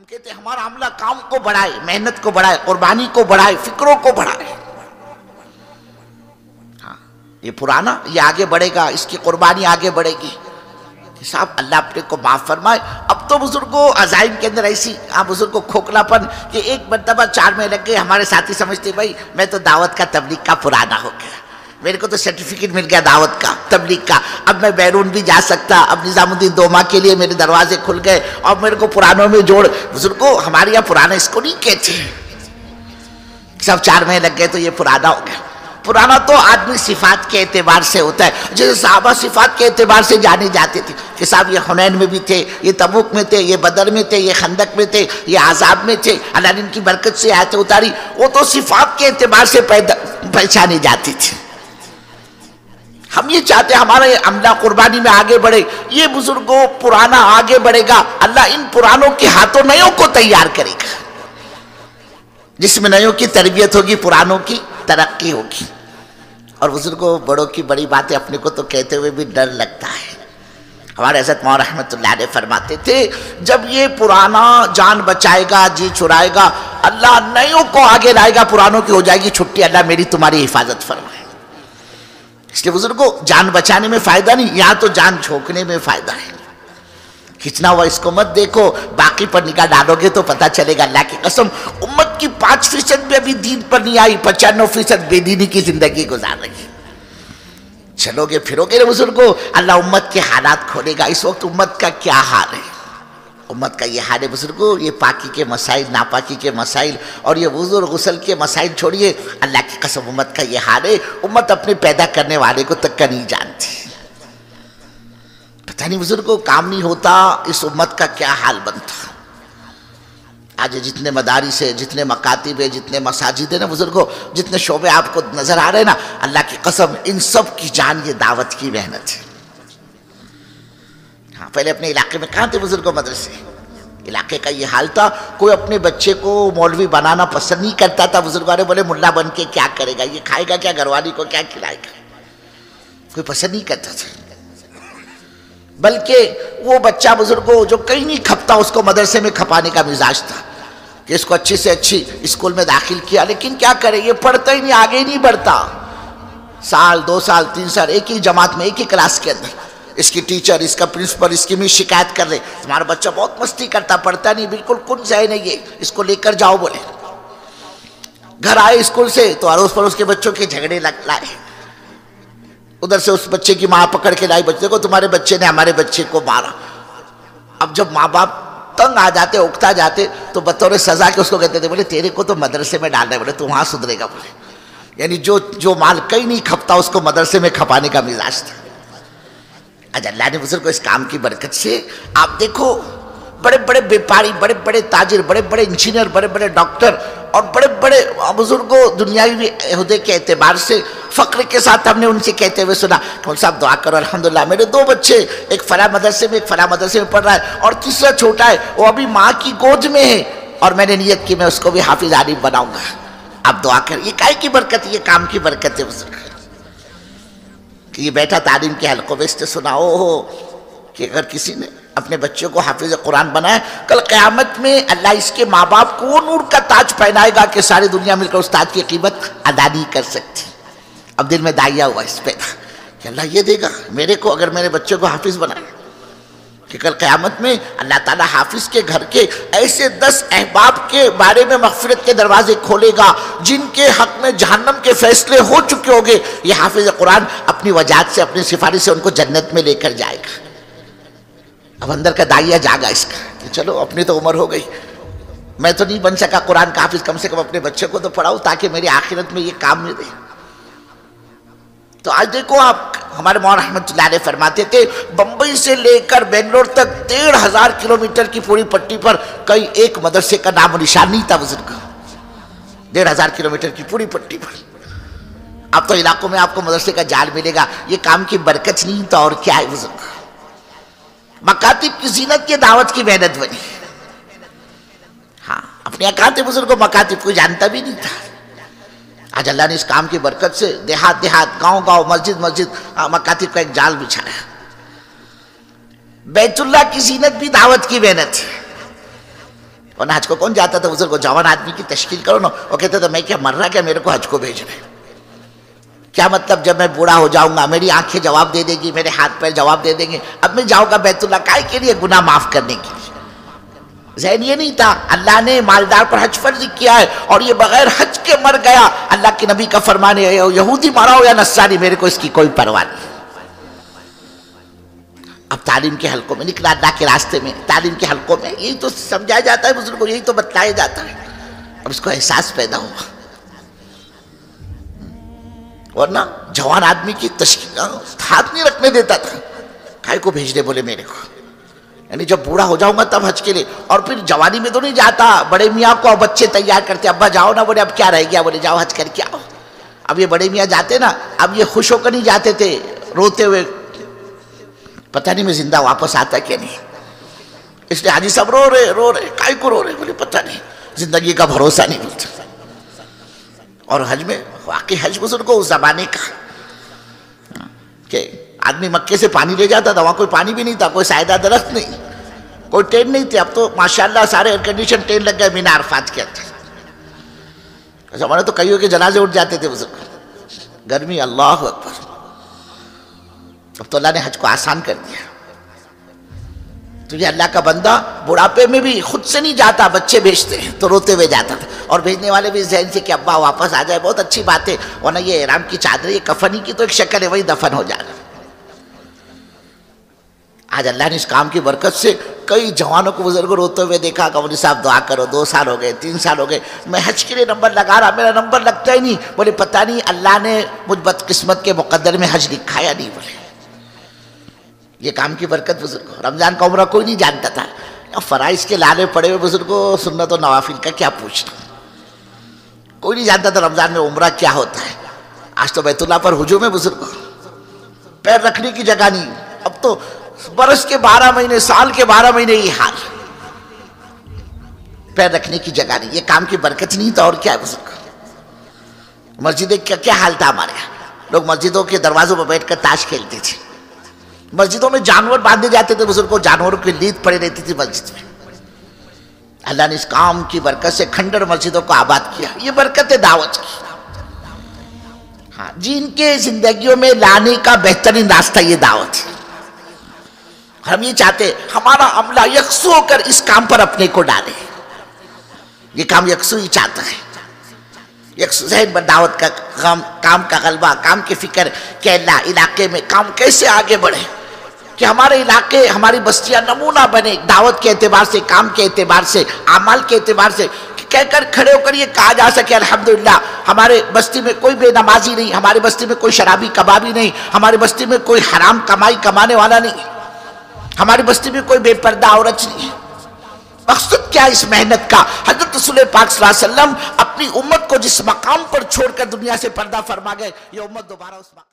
ہم کہتے ہیں ہمارا عملہ کام کو بڑھائے، محنت کو بڑھائے، قربانی کو بڑھائے، فکروں کو بڑھائے. ہاں یہ پرانا یہ آگے بڑھے گا، اس کی قربانی آگے بڑھے گی. صاحب اللہ اپنے کو معاف فرمائے. اب تو بزرگوں عزائم کے اندر ایسی بزرگ کو کھوکھلا پن کہ ایک مرتبہ 4 میں لگ گئے. ہمارے ساتھی سمجھتے بھائی میں تو دعوت کا تبلیغ کا پرانا ہو گیا، میرے کو تو سرٹیفکیٹ مل گیا دعوت کا تبلیغ کا، اب میں بیرون بھی جا سکتا. اب نظام الدین دوما کے لیے میرے دروازے کھل گئے اور میرے کو پرانوں میں جوڑ. بزرگوں ہمارے یہاں پرانا اس کو نہیں کہتے، سب 4 مہینے لگ گئے تو یہ پرانا ہو گیا. پرانا تو آدمی صفات کے اعتبار سے ہوتا ہے. جیسے صحابہ صفات کے اعتبار سے جانے جاتے تھے کہ صاحب یہ حنین میں بھی تھے، یہ تبوک میں تھے، یہ بدر میں تھے، یہ خندق میں تھے، یہ عذاب میں تھے، اللہ نے ان کی برکت سے آیتیں اتاری. وہ تو صفات کے اعتبار سے پہچانے جاتے تھے. ہم یہ چاہتے ہیں ہمارا یہ عملہ قربانی میں آگے بڑھے. یہ بزرگوں پرانا آگے بڑھے گا، اللہ ان پرانوں کے ہاتھوں نیوں کو تیار کرے گا. جس میں نیوں کی تربیت ہوگی پرانوں کی ترقی ہوگی. اور بزرگوں بڑوں کی بڑی باتیں اپنے کو تو کہتے ہوئے بھی ڈر لگتا ہے. ہمارے حضرت مولانا رحمت اللہ علیہ فرماتے تھے جب یہ پرانا جان بچائے گا، جی چھڑائے گا، اللہ نیوں کو آگے لائے گا، پرانوں کی ہو جائے گی چھٹی. اللہ میری تمہاری حفاظت فرمائے. اس لیے بزرگوں جان بچانے میں فائدہ نہیں، یہاں تو جان جھونکنے میں فائدہ ہے. کھچنا ہوا اس کو مت دیکھو، باقی پر نگاہ ڈالو گے تو پتہ چلے گا. اللہ کی قسم امت کی 5% بھی ابھی دین پر نہیں آئی، 95% بے دینی کی زندگی گزار رہی ہے. چلو گے پھرو گے بزرگوں اللہ امت کے حالات کھولے گا. اس وقت امت کا کیا حال ہے؟ امت کا یہ حال ہے بزرگوں، یہ پاکی کے مسائل، ناپاکی کے مسائل اور یہ وضو اور غسل کے مسائل چھوڑیے. اللہ کی قسم امت کا یہ حال ہے، امت اپنے پیدا کرنے والے کو تک کا نہیں جانتی. پتہ نہیں بزرگوں کام نہیں ہوتا اس امت کا کیا حال بنتا. آج جتنے مدارس ہے، جتنے مکاتب ہے، جتنے مساجد ہے نا بزرگوں، جتنے شعبے آپ کو نظر آ رہے ہیں نا، اللہ کی قسم ان سب کی جان یہ دعوت کی محنت ہے. ہاں پہلے اپنے علاقے میں کہاں تھے بزرگوں مدرسے؟ علاقے کا یہ حال تھا، کوئی اپنے بچے کو مولوی بنانا پسند نہیں کرتا تھا. بزرگوں نے بولے ملا بن کے کیا کرے گا، یہ کھائے گا کیا، گھر والی کو کیا کھلائے گا، کوئی پسند نہیں کرتا تھا. بلکہ وہ بچہ بزرگوں جو کہیں نہیں کھپتا اس کو مدرسے میں کھپانے کا مزاج تھا کہ اس کو اچھی سے اچھی اسکول میں داخل کیا. لیکن کیا کرے، یہ پڑھتا ہی نہیں، آگے ہی نہیں بڑھتا. سال 2 سال 3 سال ایک ہی جماعت میں ایک ہی کلاس کے اندر اس کی ٹیچر، اس کا پرنسپل، اس کی بھی شکایت کر رہے تمہارا بچہ بہت مستی کرتا، پڑھتا نہیں، بالکل کن سے نہیں، یہ اس کو لے کر جاؤ بولے. گھر آئے اسکول سے تو اڑوس پڑوس کے بچوں کے جھگڑے لائے. ادھر سے اس بچے کی ماں پکڑ کے لائی، بچے کو تمہارے بچے نے ہمارے بچے کو مارا. اب جب ماں باپ تنگ آ جاتے، اکتا جاتے تو بطور سزا کے اس کو کہتے تھے بولے تیرے کو تو مدرسے میں ڈالنا ہے، بولے تو وہاں سدھرے گا. بولے یعنی جو مال کہیں نہیں کھپتا اس کو مدرسے میں کھپانے کا مزاج تھا. آج اللہ نے بزرگ کو اس کام کی برکت سے آپ دیکھو بڑے بڑے بیپاری، بڑے بڑے تاجر، بڑے بڑے انجینئر، بڑے بڑے ڈاکٹر اور بڑے بڑے بزرگوں دنیاوی عہدے کے اعتبار سے فخر کے ساتھ ہم نے ان سے کہتے ہوئے سنا کہ صاحب دعا کرو الحمدللہ میرے 2 بچے، ایک فلاں مدرسے میں، ایک فلاں مدرسے میں پڑھ رہا ہے اور تیسرا چھوٹا ہے وہ ابھی ماں کی گود میں ہے اور میں نے نیت کی میں اس کو بھی حافظ عالم بناؤں گا. آپ دعا کر. یہ کائے کی برکت ہے؟ یہ کام کی برکت ہے بزرگ کہ یہ بیٹھا تعلیم کے حلقوں میں اس نے سنا ہو کہ اگر کسی نے اپنے بچوں کو حافظ قرآن بنایا کل قیامت میں اللہ اس کے ماں باپ کو وہ نور کا تاج پہنائے گا کہ ساری دنیا مل کر اس تاج کی قیمت ادا نہیں کر سکتی. اب دل میں دائیا ہوا اس پہ تھا کہ اللہ یہ دے گا میرے کو اگر میرے بچوں کو حافظ بنائے کہ کل قیامت میں اللہ تعالیٰ حافظ کے گھر کے ایسے 10 احباب کے بارے میں مغفرت کے دروازے کھولے گا جن کے حق میں جہنم کے فیصلے ہو چکے ہوگے. یہ حافظ قرآن اپنی وجاہت سے، اپنی سفارش سے ان کو جنت میں لے کر جائے گا. اب اندر کا دائیا جاگا اس کا کہ چلو اپنی تو عمر ہو گئی، میں تو نہیں بن سکا قرآن کا حافظ، کم سے کم اپنے بچے کو تو پڑھاؤں تاکہ میری آخرت میں یہ کام میں دے. تو آج دیکھو آپ ہمارے مولانا رحمت اللہ علیہ فرماتے تھے بمبئی سے لے کر بنگلور تک 1,500 کلومیٹر کی پوری پٹی پر کئی ایک مدرسے کا نام و نشان نہیں تھا بزرگ. 1,500 کلومیٹر کی پوری پٹی پر اب تو علاقوں میں آپ کو مدرسے کا جال ملے گا. یہ کام کی برکت نہیں تھا اور کیا ہے بزرگ. مکاتب کی زینت کی دعوت کی محنت بنی. ہاں اپنے یہاں کہاں تھے بزرگوں مکاتب، کوئی جانتا بھی نہیں تھا. آج اللہ نے اس کام کی برکت سے دیہات دیہات، گاؤں گاؤں، مسجد مسجد مکاتب کا ایک جال بچھایا. بیت اللہ کی زینت بھی دعوت کی محنت ہے. ورنہ حج کو کون جاتا تھا بزرگ کو؟ جوان آدمی کی تشکیل کرو نا. وہ کہتے تھے میں کیا مر رہا کیا میرے کو حج کو بھیج رہے؟ کیا مطلب جب میں بوڑھا ہو جاؤں گا میری آنکھیں جواب دے دے گی, میرے ہاتھ پیر جواب دے دیں گے, اب میں جاؤں گا بیت اللہ کائے کے لیے؟ گناہ معاف کرنے کے لیے. ذہن یہ نہیں تھا. اللہ نے مالدار پر حج فرض کیا ہے اور یہ بغیر حج کے مر گیا. اللہ کے نبی کا فرمان ہے یہودی مرا ہو یا نصرانی میرے کو اس کی کوئی پرواہ نہیں. اب تعلیم کے حلقوں میں نکلا, اللہ کے راستے میں تعلیم کے حلقوں میں یہی تو سمجھایا جاتا ہے بزرگوں, یہی تو بتلایا جاتا ہے. اب اس کو احساس پیدا ہوا. ورنہ جوان آدمی کی تشکیل ہاتھ نہیں رکھنے دیتا تھا. کائے کو بھیج دے بولے میرے کو, یعنی جب بوڑھا ہو جاؤں گا تب حج کے لیے. اور پھر جوانی میں تو نہیں جاتا, بڑے میاں کو بچے تیار کرتے, ابا جاؤ نا, بولے اب کیا رہ گیا, بولے جاؤ حج کر کے آؤ. اب یہ بڑے میاں جاتے نا, اب یہ خوش ہو کر نہیں جاتے تھے, روتے ہوئے پتہ نہیں میں زندہ واپس آتا کہ نہیں. اس لیے حاجی صاحب رو رہے کائے کو رو رہے؟ بولے پتہ نہیں, زندگی کا بھروسہ نہیں ملتا. اور حج میں واقعی حج بزرگ کو اس زمانے کا کہ آدمی مکے سے پانی لے جاتا تھا, وہاں کوئی پانی بھی نہیں تھا, کوئی سائیدہ درخت نہیں, کوئی ٹرین نہیں تھی. اب تو ماشاءاللہ سارے ایئر کنڈیشن ٹرین لگ گئے مینا عرفات کے اندر. زمانے تو کئیوں کے جنازے اٹھ جاتے تھے بزرگ, گرمی, اللہ اکبر. اب تو اللہ نے حج کو آسان کر دیا. تو یہ اللہ کا بندہ بڑھاپے میں بھی خود سے نہیں جاتا, بچے بھیجتے ہیں تو روتے ہوئے جاتا تھا. اور بھیجنے والے بھی ذہن سے کہ ابا واپس آ جائے, بہت اچھی بات ہے, ورنہ یہ احرام کی چادر, یہ کفنی کی تو ایک شکل ہے, وہی دفن ہو جانا. آج اللہ نے اس کام کی برکت سے کئی جوانوں کو بزرگوں روتے ہوئے دیکھا کہ مولوی صاحب دعا کرو, 2 سال ہو گئے, 3 سال ہو گئے, میں حج کے لیے نمبر لگا رہا, میرا نمبر لگتا ہی نہیں. بولے پتہ نہیں اللہ نے مجھ بدقسمت کے مقدر میں حج لکھا یا نہیں. بولے یہ کام کی برکت بزرگوں. رمضان کا عمرہ کوئی نہیں جانتا تھا, فرائض کے لالے پڑے ہوئے بزرگوں, سنت و نوافل کا کیا پوچھنا, کوئی نہیں جانتا تھا رمضان میں عمرہ کیا ہوتا ہے. آج تو بیت اللہ پر ہجوم ہے بزرگوں, پیر رکھنے کی جگہ نہیں. اب تو برس کے 12 مہینے, سال کے 12 مہینے یہ حال, پیر رکھنے کی جگہ نہیں. یہ کام کی برکت نہیں تو اور کیا ہے بزرگوں. مسجدیں کیا حال تھا ہمارے یہاں, لوگ مسجدوں کے دروازوں پر بیٹھ کر تاش کھیلتے تھے. مسجدوں میں جانور باندھے جاتے تھے بزرگوں, جانوروں کی لید پڑی رہتی تھی مسجد میں. اللہ نے اس کام کی برکت سے کھنڈر مسجدوں کو آباد کیا. یہ برکت ہے دعوت کی. ہاں, جن کے زندگیوں میں لانے کا بہترین راستہ یہ دعوت ہے. ہم یہ چاہتے ہمارا عملہ یکسو ہو کر اس کام پر اپنے کو ڈالے. یہ کام یکسو ہی چاہتا ہے, یکسو ذہن پر دعوت کا کام کا غلبہ, کام کی فکر کہ اللہ علاقے میں کام کیسے آگے بڑھے, کہ ہمارے علاقے, ہماری بستیاں نمونہ بنے دعوت کے اعتبار سے, کام کے اعتبار سے, اعمال کے اعتبار سے. کہہ کر کھڑے ہو کر یہ کہا جا سکے الحمدللہ ہمارے بستی میں کوئی بے نمازی نہیں, ہماری بستی میں کوئی شرابی کبابی نہیں, ہماری بستی میں کوئی حرام کمائی کمانے والا نہیں, ہماری بستی میں کوئی بے پردہ عورت نہیں. مقصد کیا اس محنت کا؟ حضرت رسول پاک صلی اللہ علیہ وسلم اپنی امت کو جس مقام پر چھوڑ کر دنیا سے پردہ فرما گئے, یہ امت دوبارہ اس مقام